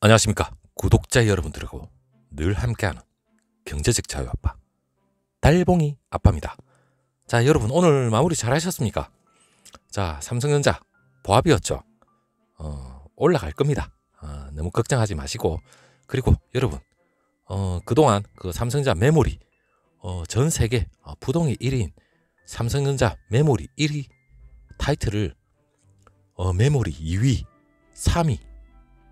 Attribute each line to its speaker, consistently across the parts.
Speaker 1: 안녕하십니까. 구독자 여러분들하고 늘 함께하는 경제적 자유아빠 달봉이 아빠입니다. 자, 여러분 오늘 마무리 잘 하셨습니까? 자, 삼성전자 보합이었죠. 올라갈 겁니다. 너무 걱정하지 마시고, 그리고 여러분 그동안 그 삼성전자 메모리 전 세계 부동의 1위인 삼성전자 메모리 1위 타이틀을 메모리 2위, 3위,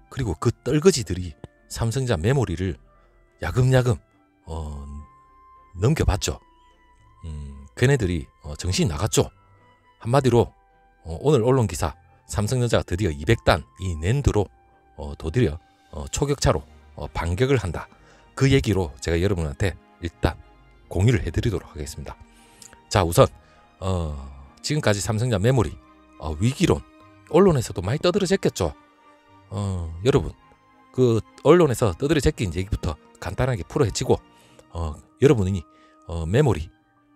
Speaker 1: 그리고 그 떨거지들이 삼성전자 메모리를 야금야금 넘겨봤죠. 걔네들이 정신이 나갔죠. 한마디로 오늘 언론 기사 삼성전자가 드디어 200단 이 낸드로 도드려 초격차로 반격을 한다. 그 얘기로 제가 여러분한테 일단 공유를 해드리도록 하겠습니다. 자, 우선 지금까지 삼성전자 메모리 위기론 언론에서도 많이 떠들어댔겠죠. 여러분 그 언론에서 떠들어 제낀 얘기부터 간단하게 풀어헤치고, 여러분이 메모리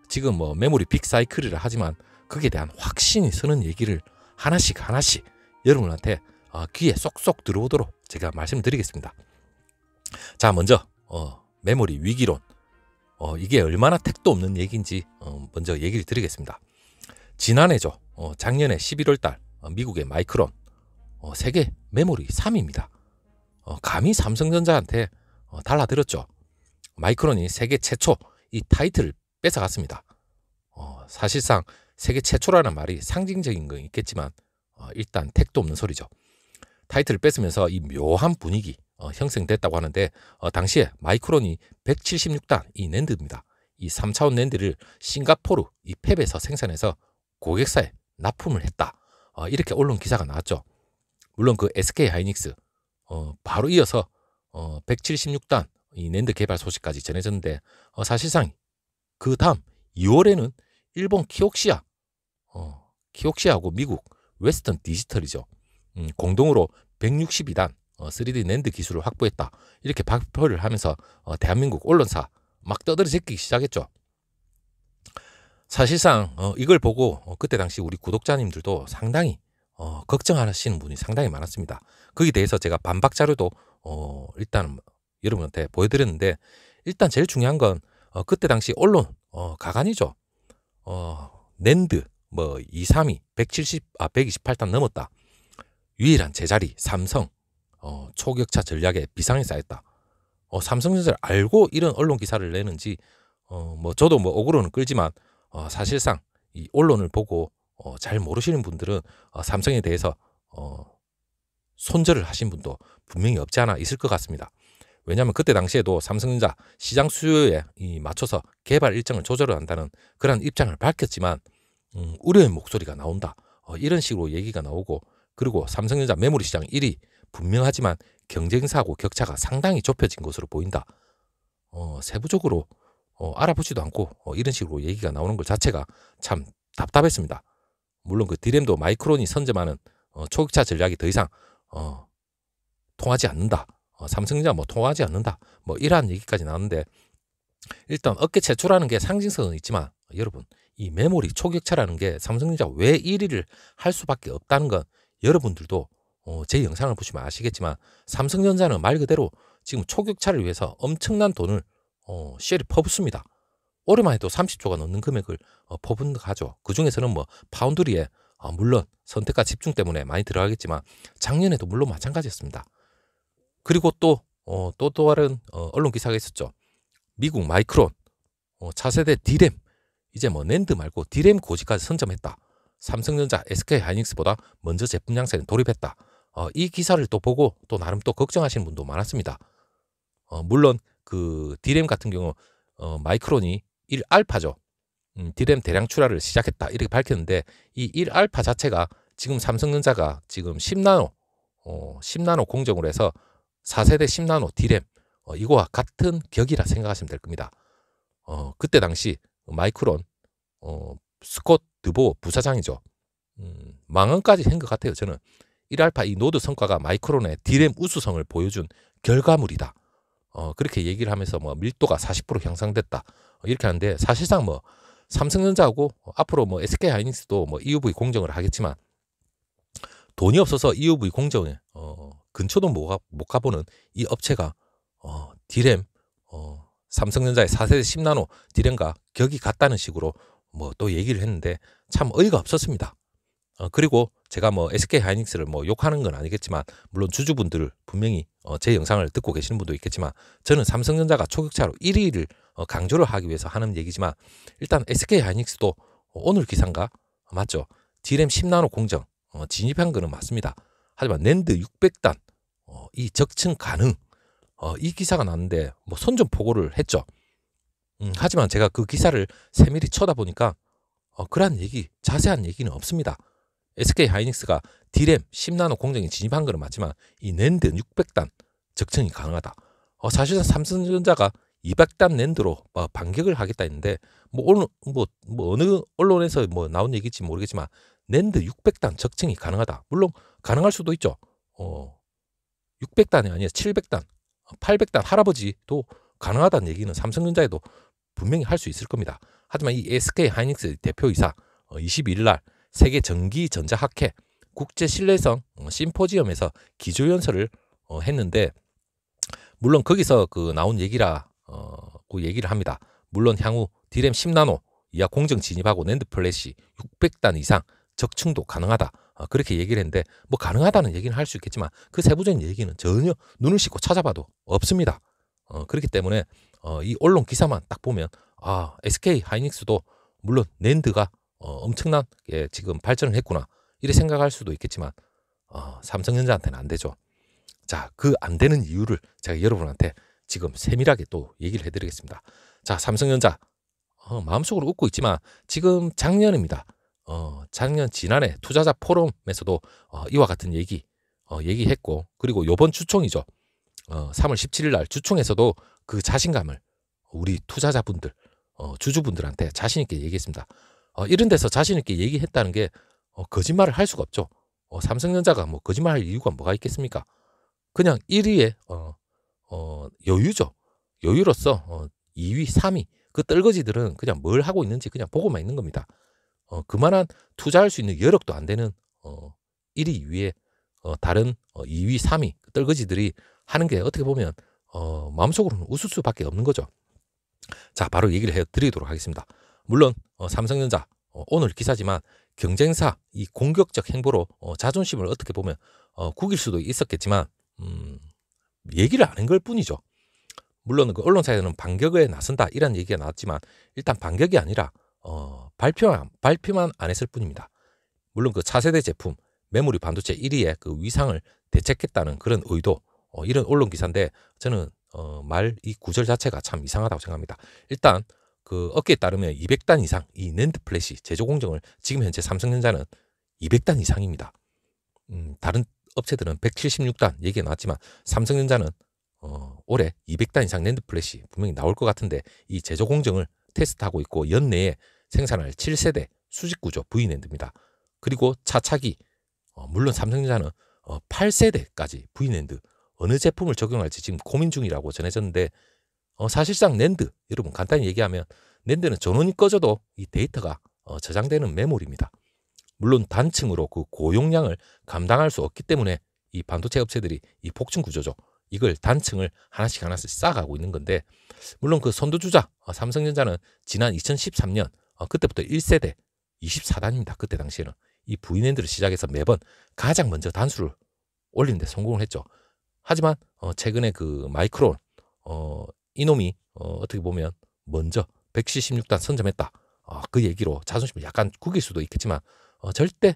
Speaker 1: 지금 뭐 메모리 빅사이클이라 하지만 거기에 대한 확신이 서는 얘기를 하나씩 여러분한테 귀에 쏙쏙 들어오도록 제가 말씀드리겠습니다. 자, 먼저 메모리 위기론, 이게 얼마나 택도 없는 얘기인지 먼저 얘기를 드리겠습니다. 지난해죠. 작년에 11월달 미국의 마이크론 세계 메모리 3위입니다. 감히 삼성전자한테 달라들었죠. 마이크론이 세계 최초 이 타이틀을 뺏어갔습니다. 사실상 세계 최초라는 말이 상징적인 건 있겠지만 일단 택도 없는 소리죠. 타이틀을 뺏으면서 이 묘한 분위기 형성됐다고 하는데, 당시에 마이크론이 176단 이 낸드입니다. 이 3차원 낸드를 싱가포르 이 팹에서 생산해서 고객사에 납품을 했다. 이렇게 언론 기사가 나왔죠. 물론 그 SK 하이닉스 바로 이어서 176단 이 낸드 개발 소식까지 전해졌는데, 사실상 그 다음 2월에는 일본 키옥시아하고 미국 웨스턴 디지털이죠. 공동으로 162단 3D 낸드 기술을 확보했다. 이렇게 발표를 하면서 대한민국 언론사 막 떠들어 제끼기 시작했죠. 사실상 이걸 보고 그때 당시 우리 구독자님들도 상당히 걱정하시는 분이 상당히 많았습니다. 거기에 대해서 제가 반박 자료도 일단 여러분한테 보여드렸는데, 일단 제일 중요한 건 그때 당시 언론 가관이죠. 낸드 뭐 2, 3위 128단 넘었다. 유일한 제자리 삼성 초격차 전략에 비상이 쌓였다. 삼성전자를 알고 이런 언론 기사를 내는지 뭐 저도 뭐 억울로는 끌지만 사실상 이 언론을 보고 잘 모르시는 분들은 삼성에 대해서 손절을 하신 분도 분명히 없지 않아 있을 것 같습니다. 왜냐하면 그때 당시에도 삼성전자 시장 수요에 맞춰서 개발 일정을 조절을 한다는 그런 입장을 밝혔지만 우려의 목소리가 나온다. 이런 식으로 얘기가 나오고, 그리고 삼성전자 메모리 시장 1위 분명하지만 경쟁사하고 격차가 상당히 좁혀진 것으로 보인다. 세부적으로 알아보지도 않고 이런 식으로 얘기가 나오는 것 자체가 참 답답했습니다. 물론 그 디램도 마이크론이 선점하는 초격차 전략이 더 이상 통하지 않는다. 삼성전자 뭐 통하지 않는다. 뭐 이러한 얘기까지 나왔는데, 일단 업계 최초라는 게 상징성은 있지만 여러분 이 메모리 초격차라는 게 삼성전자 왜 1위를 할 수밖에 없다는 건 여러분들도 제 영상을 보시면 아시겠지만, 삼성전자는 말 그대로 지금 초격차를 위해서 엄청난 돈을 쉘이 퍼붓습니다. 올해만 해도 30조가 넘는 금액을 퍼붓는 가죠. 그 중에서는 뭐 파운드리에 물론 선택과 집중 때문에 많이 들어가겠지만 작년에도 물론 마찬가지였습니다. 그리고 또 다른 언론 기사가 있었죠. 미국 마이크론 차세대 디램 이제 뭐 낸드 말고 디램 고지까지 선점했다. 삼성전자 SK 하이닉스보다 먼저 제품 양산에 돌입했다. 이 기사를 또 보고 또 나름 또 걱정하시는 분도 많았습니다. 물론 그 디램 같은 경우 마이크론이 1알파죠. 디램 대량 출하를 시작했다 이렇게 밝혔는데, 이 1알파 자체가 지금 삼성전자가 지금 10나노 공정으로 해서 4세대 10나노 디램 이거와 같은 격이라 생각하시면 될 겁니다. 그때 당시 마이크론 스콧 드보 부사장이죠. 망언까지 한 것 같아요. 저는 1알파 이 노드 성과가 마이크론의 디램 우수성을 보여준 결과물이다. 그렇게 얘기를 하면서 뭐 밀도가 40% 향상됐다. 이렇게 하는데, 사실상 뭐 삼성전자하고 앞으로 뭐 SK 하이닉스도 뭐 EUV 공정을 하겠지만 돈이 없어서 EUV 공정에 근처도 못 가보는 이 업체가 디램 삼성전자의 4세대 10나노 디램과 격이 같다는 식으로 뭐 또 얘기를 했는데 참 어이가 없었습니다. 그리고 제가 뭐 SK 하이닉스를 뭐 욕하는 건 아니겠지만, 물론 주주분들 분명히 제 영상을 듣고 계시는 분도 있겠지만, 저는 삼성전자가 초격차로 1위를 강조를 하기 위해서 하는 얘기지만, 일단 SK 하이닉스도 오늘 기사인가 맞죠? 디램 10나노 공정 진입한 거는 맞습니다. 하지만 낸드 600단 이 적층 가능 이 기사가 났는데 뭐 선전포고를 했죠. 하지만 제가 그 기사를 세밀히 쳐다보니까 그러한 얘기, 자세한 얘기는 없습니다. SK 하이닉스가 디램 10나노 공정에 진입한 거는 맞지만 이 낸드 600단 적층이 가능하다. 사실상 삼성전자가 200단 낸드로 반격을 하겠다 했는데 뭐 어느 언론에서 뭐 나온 얘기인지 모르겠지만 낸드 600단 적층이 가능하다. 물론 가능할 수도 있죠. 600단이 아니라 700단, 800단 할아버지도 가능하다는 얘기는 삼성전자에도 분명히 할 수 있을 겁니다. 하지만 이 SK 하이닉스 대표이사 21일 날 세계 전기전자학회 국제 신뢰성 심포지엄에서 기조연설을 했는데, 물론 거기서 그 나온 얘기라고 얘기를 합니다. 물론 향후 디램 10나노 이하 공정 진입하고 낸드 플래시 600단 이상 적층도 가능하다. 그렇게 얘기를 했는데 뭐 가능하다는 얘기는 할 수 있겠지만 그 세부적인 얘기는 전혀 눈을 씻고 찾아봐도 없습니다. 그렇기 때문에 이 언론 기사만 딱 보면 SK 하이닉스도 물론 낸드가 엄청나게 지금 발전을 했구나 이렇게 생각할 수도 있겠지만 삼성전자한테는 안 되죠. 자, 그 안 되는 이유를 제가 여러분한테 지금 세밀하게 또 얘기를 해드리겠습니다. 자, 삼성전자 마음속으로 웃고 있지만 지금 작년입니다. 지난해 투자자 포럼에서도 이와 같은 얘기했고, 그리고 요번 주총이죠. 3월 17일 날 주총에서도 그 자신감을 우리 투자자분들, 주주분들한테 자신 있게 얘기했습니다. 이런 데서 자신 있게 얘기했다는 게 거짓말을 할 수가 없죠. 삼성전자가 뭐 거짓말할 이유가 뭐가 있겠습니까? 그냥 1위에 여유죠. 여유로서 2위, 3위 그 떨거지들은 그냥 뭘 하고 있는지 그냥 보고만 있는 겁니다. 그만한 투자할 수 있는 여력도 안 되는 1위, 2위에 다른 2위, 3위 떨거지들이 하는 게 어떻게 보면 마음속으로는 웃을 수밖에 없는 거죠. 자, 바로 얘기를 해드리도록 하겠습니다. 물론 삼성전자 오늘 기사지만 경쟁사 이 공격적 행보로 자존심을 어떻게 보면 구길 수도 있었겠지만 얘기를 안 한 걸 뿐이죠. 물론 그 언론사에서는 반격에 나선다 이런 얘기가 나왔지만 일단 반격이 아니라 발표만 안 했을 뿐입니다. 물론 그 차세대 제품 메모리 반도체 1위의 그 위상을 되찾겠다는 그런 의도 이런 언론 기사인데 저는 이 구절 자체가 참 이상하다고 생각합니다. 일단 그 업계에 따르면 200단 이상 이 낸드 플래시 제조 공정을 지금 현재 삼성전자는 200단 이상입니다. 다른 업체들은 176단 얘기가 나왔지만 삼성전자는 올해 200단 이상 낸드 플래시 분명히 나올 것 같은데 이 제조 공정을 테스트하고 있고 연내에 생산할 7세대 수직 구조 V낸드입니다. 그리고 차차기 물론 삼성전자는 8세대까지 V낸드 어느 제품을 적용할지 지금 고민 중이라고 전해졌는데 사실상 낸드 여러분 간단히 얘기하면 낸드는 전원이 꺼져도 이 데이터가 저장되는 메모리입니다. 물론 단층으로 그 고용량을 감당할 수 없기 때문에 이 반도체 업체들이 이 복층 구조죠. 이걸 단층을 하나씩 쌓아가고 있는 건데, 물론 그 선두주자 삼성전자는 지난 2013년 그때부터 1세대 24단입니다. 그때 당시에는 이 V낸드를 시작해서 매번 가장 먼저 단수를 올리는데 성공을 했죠. 하지만 최근에 그 마이크론 이놈이 어떻게 보면 먼저 176단 선점했다. 그 얘기로 자존심을 약간 구길 수도 있겠지만 절대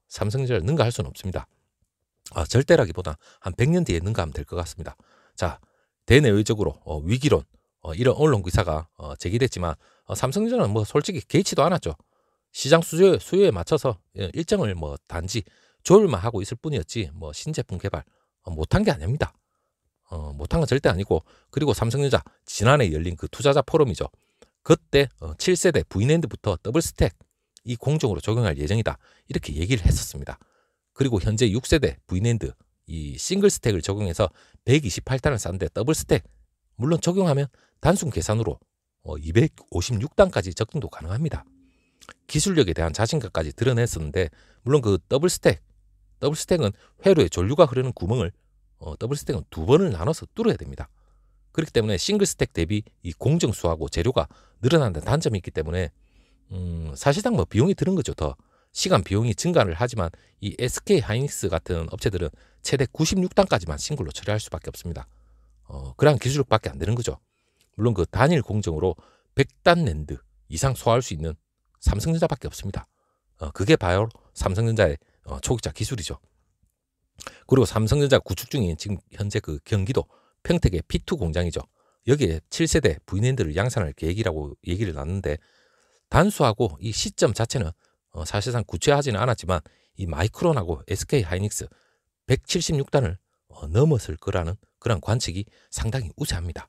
Speaker 1: 삼성전자를 능가할 수는 없습니다. 절대라기보다 한 100년 뒤에 능가하면 될 것 같습니다. 자, 대내외적으로 위기론 이런 언론 기사가 제기됐지만 삼성전자는 뭐 솔직히 개의치도 않았죠. 시장 수요에 맞춰서 일정을 뭐 단지 조율만 하고 있을 뿐이었지 뭐 신제품 개발 못한 게 아닙니다. 못한 건 절대 아니고, 그리고 삼성전자 지난해 열린 그 투자자 포럼이죠. 그때 7세대 V낸드부터 더블 스택 이 공정으로 적용할 예정이다 이렇게 얘기를 했었습니다. 그리고 현재 6세대 V낸드 이 싱글 스택을 적용해서 128단을 쌌는데 더블 스택 물론 적용하면 단순 계산으로 256단까지 적용도 가능합니다. 기술력에 대한 자신감까지 드러냈었는데, 물론 그 더블 스택 더블 스택은 회로에 전류가 흐르는 구멍을 더블 스택은 2번을 나눠서 뚫어야 됩니다. 그렇기 때문에 싱글 스택 대비 이 공정수하고 재료가 늘어난다는 단점이 있기 때문에 사실상 뭐 비용이 드는 거죠. 더 시간 비용이 증가를 하지만 이 SK 하이닉스 같은 업체들은 최대 96단까지만 싱글로 처리할 수밖에 없습니다. 그러한 기술력밖에 안 되는 거죠. 물론 그 단일 공정으로 100단 낸드 이상 소화할 수 있는 삼성전자밖에 없습니다. 그게 바로 삼성전자의 초기차 기술이죠. 그리고 삼성전자 구축 중인 지금 현재 그 경기도 평택의 P2 공장이죠. 여기에 7세대 V낸드를 양산할 계획이라고 얘기를 나눴는데 단수하고 이 시점 자체는 사실상 구체하지는 않았지만 이 마이크론하고 SK 하이닉스 176단을 넘었을 거라는 그런 관측이 상당히 우세합니다.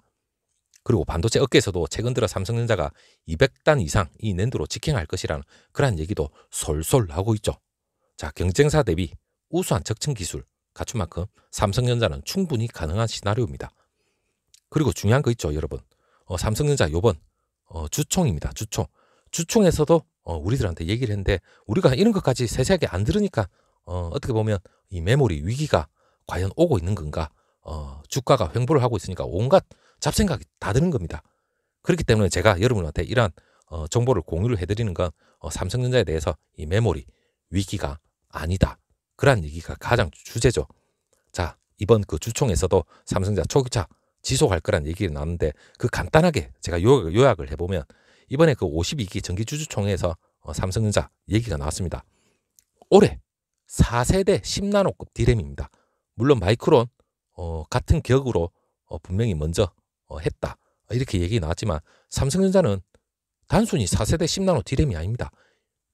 Speaker 1: 그리고 반도체 업계에서도 최근 들어 삼성전자가 200단 이상 이 낸드로 직행할 것이라는 그런 얘기도 솔솔 나오고 있죠. 자, 경쟁사 대비 우수한 적층 기술 갖춘 만큼 삼성전자는 충분히 가능한 시나리오입니다. 그리고 중요한 거 있죠, 여러분. 삼성전자 요번 주총입니다. 주총에서도 우리들한테 얘기를 했는데 우리가 이런 것까지 세세하게 안 들으니까 어떻게 보면 이 메모리 위기가 과연 오고 있는 건가? 주가가 횡보를 하고 있으니까 온갖 잡생각이 다 드는 겁니다. 그렇기 때문에 제가 여러분한테 이러한 정보를 공유를 해드리는 건 삼성전자에 대해서 이 메모리 위기가 아니다. 그러한 얘기가 가장 주제죠. 자, 이번 그 주총에서도 삼성전자 초기차 지속할 거란 얘기를 나눴는데 그 간단하게 제가 요약을 해보면 이번에 그 52기 정기주주총회에서 삼성전자 얘기가 나왔습니다. 올해 4세대 10나노급 D램입니다. 물론 마이크론 같은 격으로 분명히 먼저 했다. 이렇게 얘기 나왔지만 삼성전자는 단순히 4세대 10나노 D램이 아닙니다.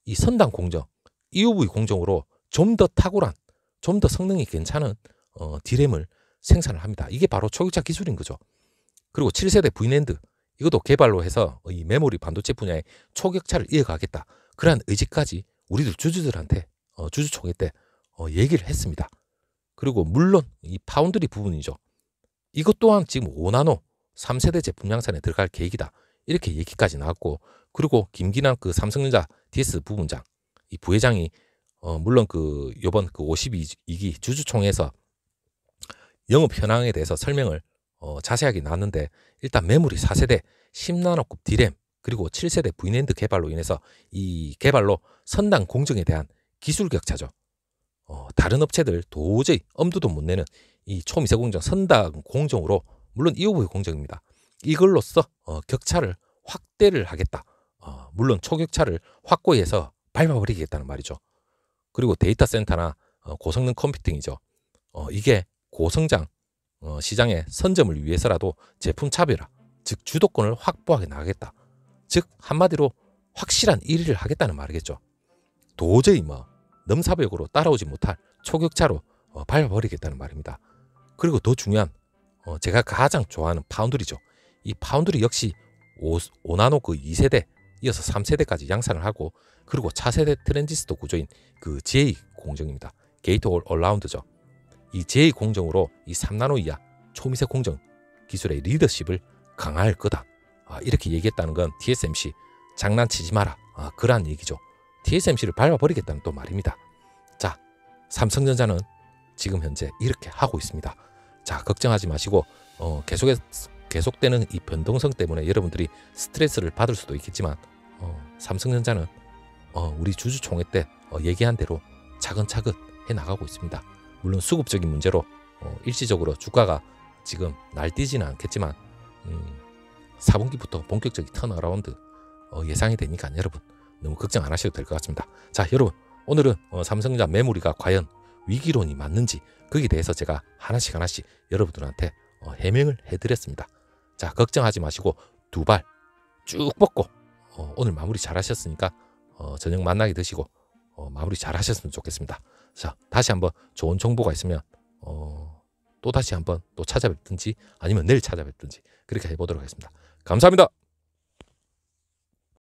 Speaker 1: 이 선단 공정, EUV 공정으로 좀 더 탁월한, 좀 더 성능이 괜찮은 D램을 생산을 합니다. 이게 바로 초기차 기술인 거죠. 그리고 7세대 V낸드 이것도 개발로 해서 이 메모리 반도체 분야의 초격차를 이어가겠다. 그러한 의지까지 우리들 주주들한테 주주총회 때 얘기를 했습니다. 그리고 물론 이 파운드리 부분이죠. 이것 또한 지금 5나노 3세대 제품 양산에 들어갈 계획이다. 이렇게 얘기까지 나왔고, 그리고 김기남 그 삼성전자 DS 부분장 이 부회장이 물론 그 요번 그 52기 주주총회에서 영업 현황에 대해서 설명을 자세하게 나왔는데 일단 메모리 4세대 10나노급 D램 그리고 7세대 V낸드 개발로 인해서 이 개발로 선단 공정에 대한 기술 격차죠. 다른 업체들 도저히 엄두도 못 내는 이 초미세 공정 선단 공정으로 물론 EUV 공정입니다. 이걸로써 격차를 확대를 하겠다. 물론 초격차를 확고히 해서 밟아버리겠다는 말이죠. 그리고 데이터 센터나 고성능 컴퓨팅이죠. 이게 고성장 시장의 선점을 위해서라도 제품 차별화, 즉 주도권을 확보하게 나가겠다. 즉 한마디로 확실한 1위를 하겠다는 말이겠죠. 도저히 넘사벽으로 따라오지 못할 초격차로 밟아버리겠다는 말입니다. 그리고 더 중요한 제가 가장 좋아하는 파운드리죠. 이 파운드리 역시 5나노 그 2세대 이어서 3세대까지 양산을 하고, 그리고 차세대 트랜지스터 구조인 그 GA 공정입니다. 게이트 올 어라운드죠. 이 GA 공정으로 이 3나노 이하 초미세 공정 기술의 리더십을 강화할 거다. 이렇게 얘기했다는 건 TSMC 장난치지 마라. 그러한 얘기죠. TSMC를 밟아버리겠다는 또 말입니다. 자, 삼성전자는 지금 현재 이렇게 하고 있습니다. 자, 걱정하지 마시고 계속되는 이 변동성 때문에 여러분들이 스트레스를 받을 수도 있겠지만 삼성전자는 우리 주주총회 때 얘기한 대로 차근차근 해나가고 있습니다. 물론 수급적인 문제로 일시적으로 주가가 지금 날뛰지는 않겠지만 4분기부터 본격적인 턴어라운드 예상이 되니까 여러분 너무 걱정 안 하셔도 될 것 같습니다. 자, 여러분 오늘은 삼성전자 메모리가 과연 위기론이 맞는지 거기에 대해서 제가 하나씩 여러분들한테 해명을 해드렸습니다. 자, 걱정하지 마시고 두 발 쭉 뻗고 오늘 마무리 잘 하셨으니까 저녁 만나게 드시고 마무리 잘 하셨으면 좋겠습니다. 자, 다시 한번 좋은 정보가 있으면 또 다시 한번 또 찾아뵙든지 아니면 내일 찾아뵙든지 그렇게 해보도록 하겠습니다. 감사합니다.